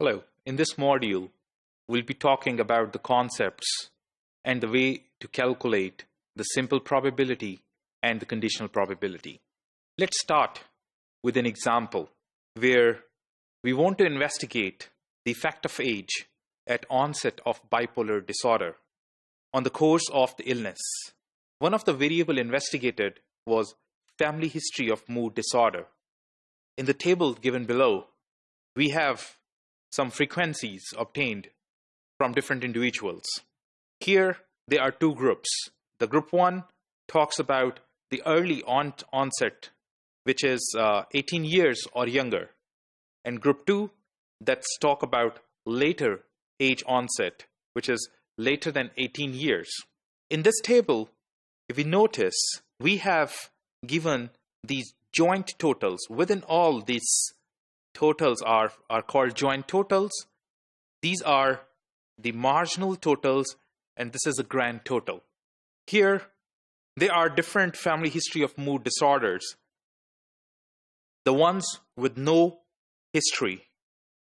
Hello, in this module, we'll be talking about the concepts and the way to calculate the simple probability and the conditional probability. Let's start with an example where we want to investigate the effect of age at onset of bipolar disorder on the course of the illness. One of the variables investigated was family history of mood disorder. In the table given below, we have some frequencies obtained from different individuals. Here, there are two groups. The group 1 talks about the early onset, which is 18 years or younger. And group 2, that's talk about later age onset, which is later than 18 years. In this table, if we notice, we have given these joint totals. Within all these totals are called joint totals. These are the marginal totals, and this is a grand total. Here, there are different family history of mood disorders. The ones with no history,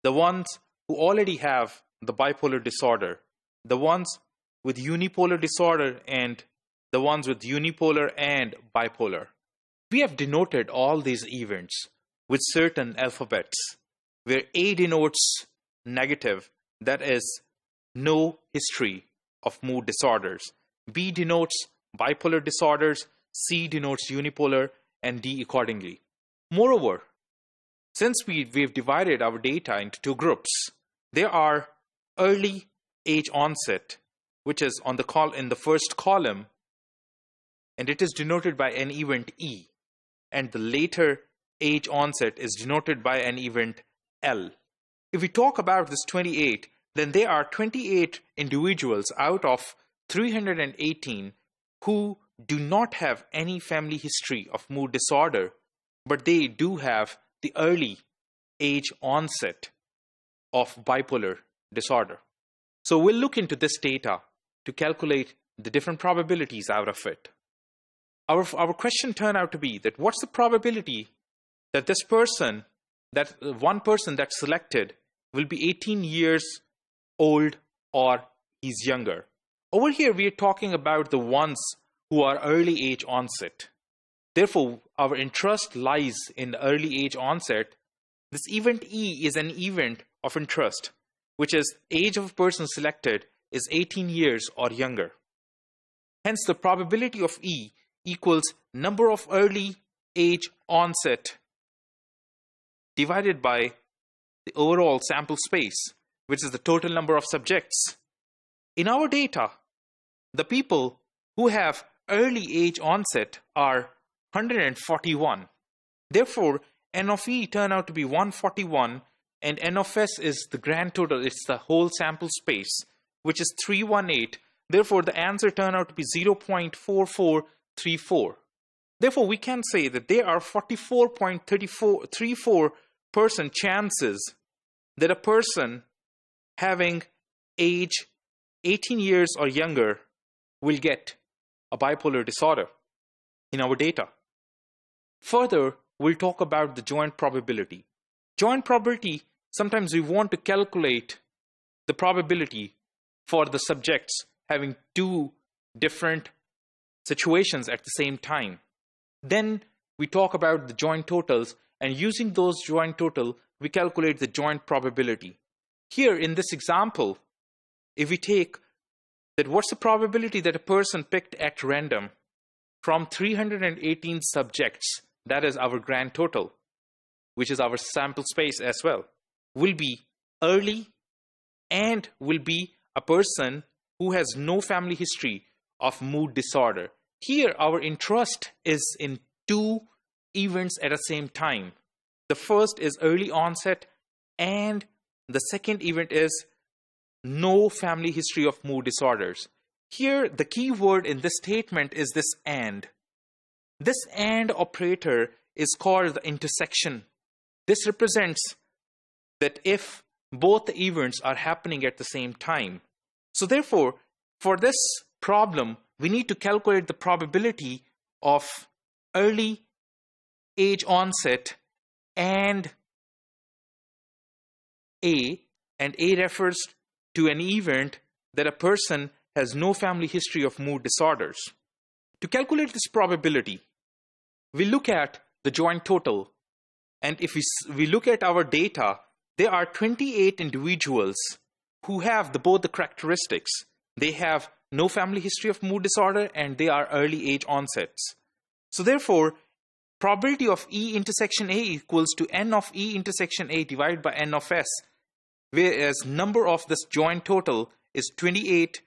the ones who already have the bipolar disorder, the ones with unipolar disorder, and the ones with unipolar and bipolar. We have denoted all these events with certain alphabets, where A denotes negative, that is, no history of mood disorders. B denotes bipolar disorders, C denotes unipolar, and D accordingly. Moreover, since we've divided our data into two groups, there are early age onset, which is in the first column, and it is denoted by an event E, and the later age onset is denoted by an event L. If we talk about this 28, then there are 28 individuals out of 318 who do not have any family history of mood disorder, but they do have the early age onset of bipolar disorder. So we'll look into this data to calculate the different probabilities out of it. Our question turned out to be that what's the probability that this person, that one person that's selected, will be 18 years old or he's younger. Over here, we are talking about the ones who are early age onset. Therefore, our interest lies in the early age onset. This event E is an event of interest, which is age of a person selected is 18 years or younger. Hence, the probability of E equals number of early age onset divided by the overall sample space, which is the total number of subjects. In our data, the people who have early age onset are 141. Therefore, N of E turned out to be 141, and N of S is the grand total. It's the whole sample space, which is 318. Therefore, the answer turned out to be 0.4434. Therefore, we can say that there are 44.34% chances that a person having age 18 years or younger will get a bipolar disorder in our data. Further, we'll talk about the joint probability. Joint probability, sometimes we want to calculate the probability for the subjects having two different situations at the same time. Then we talk about the joint totals, and using those joint total, we calculate the joint probability. Here in this example, if we take that what's the probability that a person picked at random from 318 subjects, that is our grand total, which is our sample space as well, will be early and will be a person who has no family history of mood disorder. Here, our interest is in two events at the same time. The first is early onset, and the second event is no family history of mood disorders. Here, the key word in this statement is this AND. This AND operator is called the intersection. This represents that if both the events are happening at the same time. So therefore, for this problem, we need to calculate the probability of early age onset and A and A refers to an event that a person has no family history of mood disorders. To calculate this probability, we look at the joint total, and if we look at our data, there are 28 individuals who have both the characteristics. They have no family history of mood disorder and they are early age onsets. So therefore, probability of E intersection A equals to N of E intersection A divided by N of S, whereas number of this joint total is 28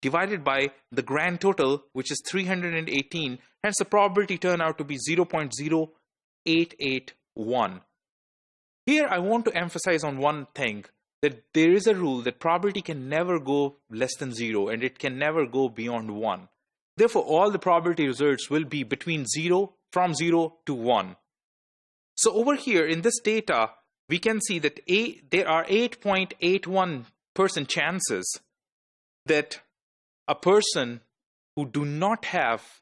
divided by the grand total, which is 318. Hence, the probability turned out to be 0.0881. Here, I want to emphasize on one thing, that there is a rule that probability can never go less than 0 and it can never go beyond 1. Therefore, all the probability results will be between from 0 to 1. So over here in this data, we can see that there are 8.81% chances that a person who do not have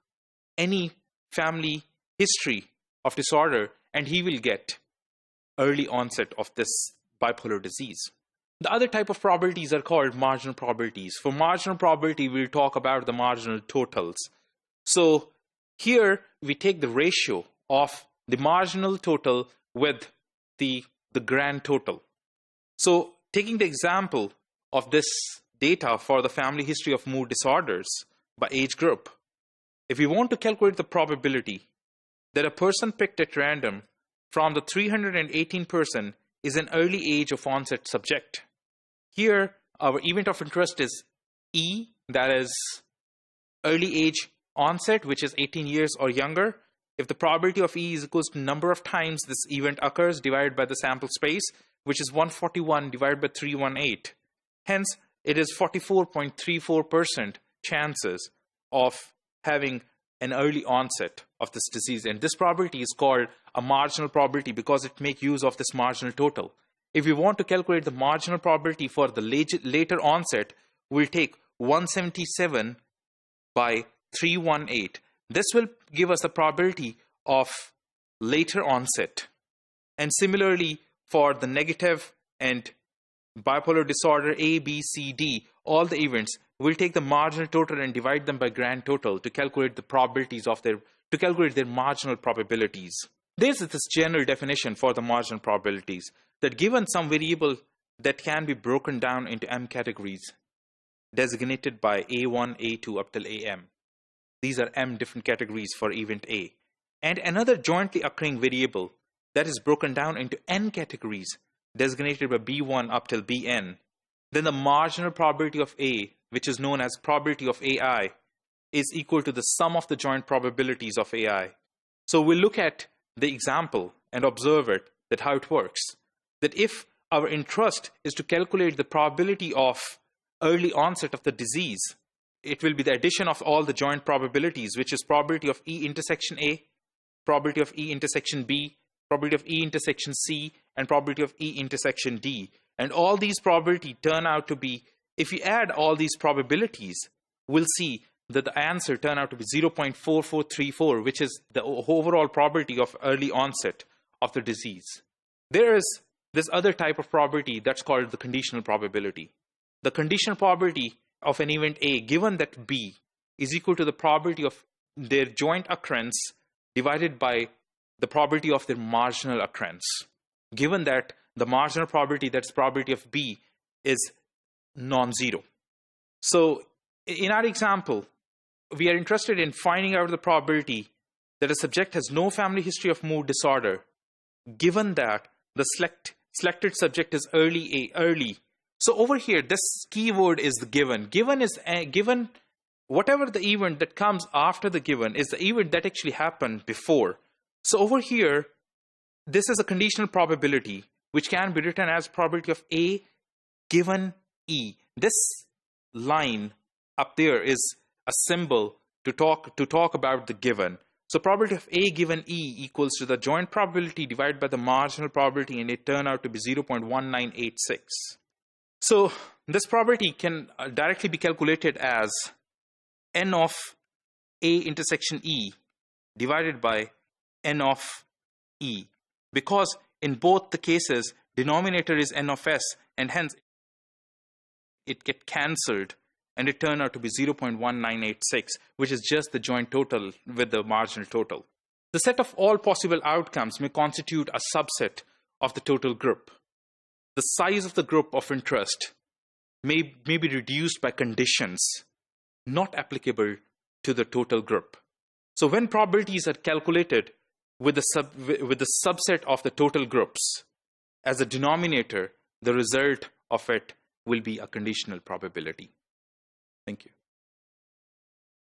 any family history of disorder, and he will get early onset of this bipolar disease. The other type of probabilities are called marginal probabilities. For marginal probability, we'll talk about the marginal totals. So here we take the ratio of the marginal total with the grand total. So taking the example of this data for the family history of mood disorders by age group, if we want to calculate the probability that a person picked at random from the 318 person is an early age of onset subject. Here, our event of interest is E, that is early age onset, which is 18 years or younger. If the probability of E is equals to number of times this event occurs divided by the sample space, which is 141 divided by 318. Hence, it is 44.34% chances of having an early onset of this disease. And this probability is called a marginal probability because it makes use of this marginal total. If we want to calculate the marginal probability for the later onset, we'll take 177 by 318. This will give us the probability of later onset. And similarly, for the negative and bipolar disorder A, B, C, D, all the events, we'll take the marginal total and divide them by grand total to calculate the probabilities of to calculate their marginal probabilities. There's this general definition for the marginal probabilities, that given some variable that can be broken down into M categories, designated by A1, A2 up till AM. These are M different categories for event A. And another jointly occurring variable that is broken down into N categories, designated by B1 up till Bn. Then the marginal probability of A, which is known as probability of AI, is equal to the sum of the joint probabilities of AI. So we'll look at the example and observe it, that how it works. That if our interest is to calculate the probability of early onset of the disease, it will be the addition of all the joint probabilities, which is probability of E intersection A, probability of E intersection B, probability of E intersection C, and probability of E intersection D. And all these probabilities turn out to be, if we add all these probabilities, we'll see that the answer turn out to be 0.4434, which is the overall probability of early onset of the disease. There is this other type of probability that's called the conditional probability. The conditional probability of an event A, given that B is equal to the probability of their joint occurrence divided by the probability of their marginal occurrence, given that the marginal probability, that's probability of B, is non-zero. So in our example, we are interested in finding out the probability that a subject has no family history of mood disorder, given that the selected subject is early. So over here, this keyword is the given. Given is given. Whatever the event that comes after the given is the event that actually happened before. So over here, this is a conditional probability, which can be written as probability of A given E. This line up there is a symbol to talk about the given. So probability of A given E equals to the joint probability divided by the marginal probability, and it turned out to be 0.1986. So this probability can directly be calculated as N of A intersection E divided by N of E, because in both the cases, denominator is N of S, and hence it get cancelled, and it turned out to be 0.1986, which is just the joint total with the marginal total. The set of all possible outcomes may constitute a subset of the total group. The size of the group of interest may be reduced by conditions not applicable to the total group. So when probabilities are calculated with the subset of the total groups as a denominator, the result of it will be a conditional probability. Thank you.